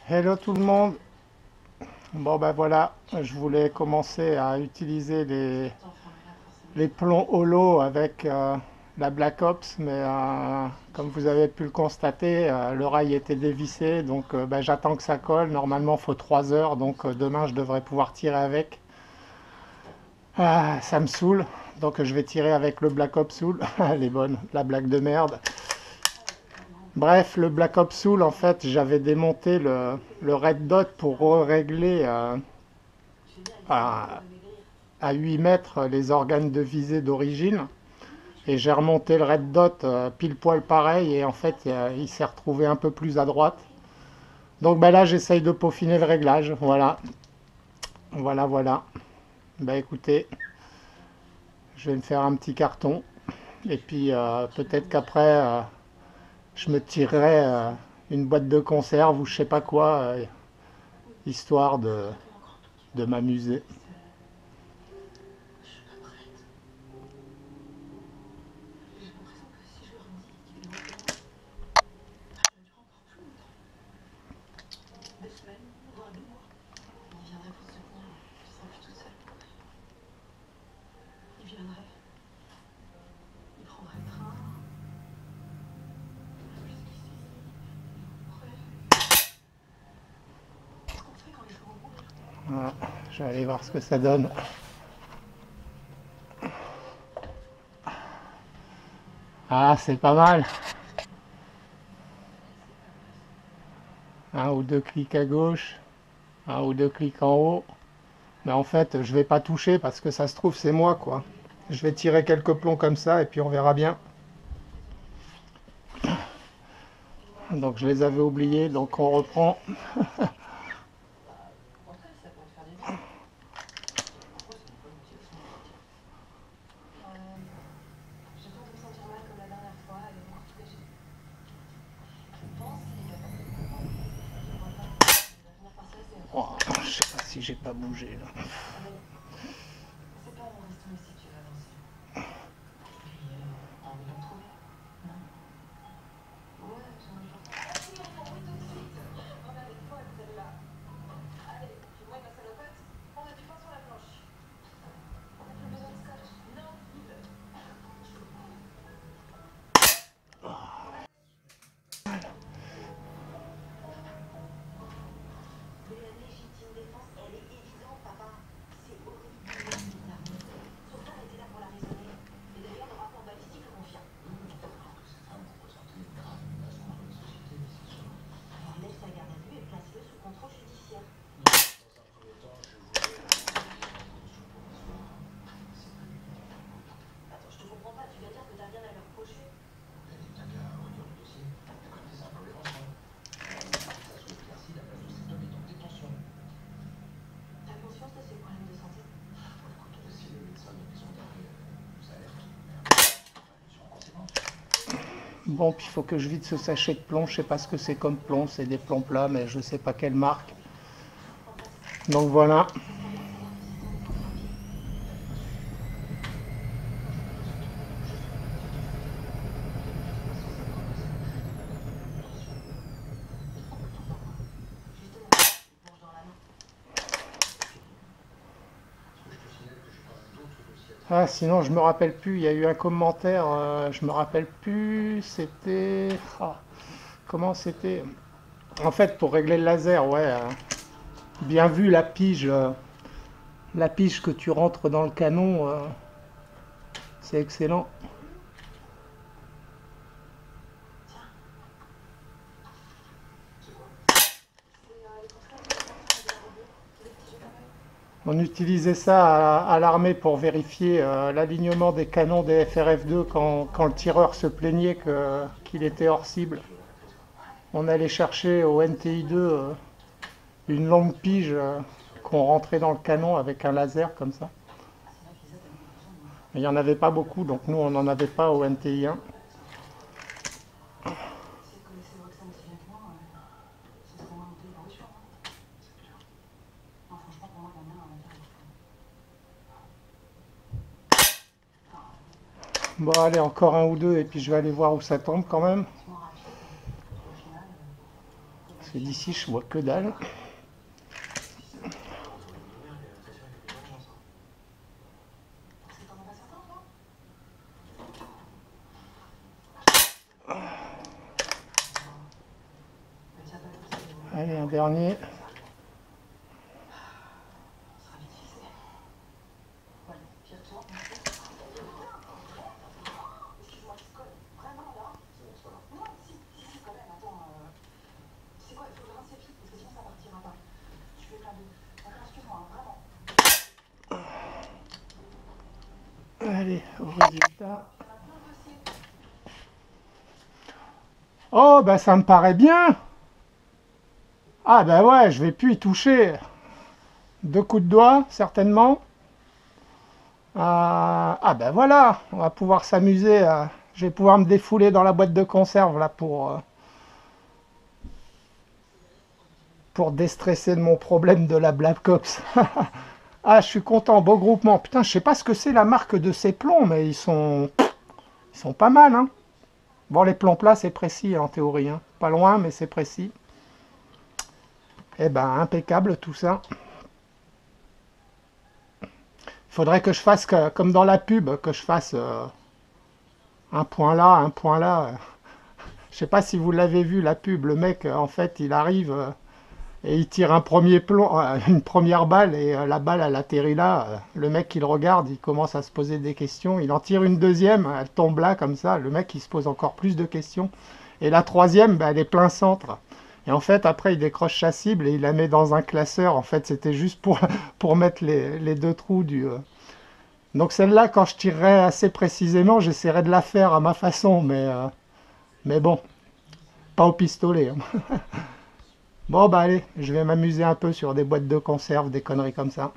Hello tout le monde. Bon ben voilà, je voulais commencer à utiliser les plombs holo avec la Black Ops, mais comme vous avez pu le constater, le rail était dévissé, donc ben, j'attends que ça colle. Normalement, il faut 3 heures, donc demain je devrais pouvoir tirer avec. Ah, ça me saoule, donc je vais tirer avec le Black Ops Soul. Elle est bonne, la blague de merde. Bref, le Black Ops Soul, en fait, j'avais démonté le Red Dot pour régler à, à 8 mètres les organes de visée d'origine. Et j'ai remonté le red dot pile poil pareil et en fait il s'est retrouvé un peu plus à droite. Donc ben là j'essaye de peaufiner le réglage. Voilà, voilà, voilà. Ben écoutez, je vais me faire un petit carton et puis peut-être qu'après je me tirerai une boîte de conserve ou je sais pas quoi, histoire de m'amuser. Voilà, je vais aller voir ce que ça donne. Ah, c'est pas mal. Un ou deux clics à gauche, un ou deux clics en haut. Mais en fait, je vais pas toucher parce que ça se trouve, c'est moi, quoi. Je vais tirer quelques plombs comme ça et puis on verra bien. Donc je les avais oubliés, donc on reprend. Oh, je sais pas si j'ai pas bougé là. Bon, puis il faut que je vide ce sachet de plomb. Je sais pas ce que c'est comme plomb. C'est des plombs plats, mais je sais pas quelle marque. Donc voilà. Ah, sinon je me rappelle plus. Il y a eu un commentaire. Je me rappelle plus. C'était. Ah, comment c'était? En fait, pour régler le laser, ouais. Bien vu la pige que tu rentres dans le canon, c'est excellent. On utilisait ça à l'armée pour vérifier l'alignement des canons des FRF2 quand le tireur se plaignait qu'il était hors cible. On allait chercher au NTI2 une longue pige qu'on rentrait dans le canon avec un laser comme ça. Mais il n'y en avait pas beaucoup, donc nous on n'en avait pas au NTI1. Bon allez, encore un ou deux et puis je vais aller voir où ça tombe quand même. Parce que d'ici, je vois que dalle. Allez, un dernier. Allez, au résultat. Oh, bah ça me paraît bien. Ah, bah ouais, je vais plus y toucher. 2 coups de doigt, certainement. Ah, bah voilà, on va pouvoir s'amuser. Je vais pouvoir me défouler dans la boîte de conserve là pour déstresser de mon problème de la Black Ops. Ah, je suis content, beau groupement. Putain, je sais pas ce que c'est la marque de ces plombs, mais ils sont pas mal, hein. Bon, les plombs plats, c'est précis en théorie, hein. Pas loin, mais c'est précis. Eh ben, impeccable tout ça. Il faudrait que je fasse comme dans la pub, que je fasse un point là, un point là. Je sais pas si vous l'avez vu, la pub. Le mec, en fait, il arrive et il tire un premier plomb, une première balle, et la balle, elle atterrit là. Le mec, il regarde, il commence à se poser des questions. Il en tire une deuxième, elle tombe là, comme ça. Le mec, il se pose encore plus de questions. Et la troisième, ben, elle est plein centre. Et en fait, après, il décroche sa cible et il la met dans un classeur. En fait, c'était juste pour mettre les 2 trous du... Donc celle-là, quand je tirerai assez précisément, j'essaierai de la faire à ma façon, mais bon, pas au pistolet, hein. Bon, bah allez, je vais m'amuser un peu sur des boîtes de conserve, des conneries comme ça.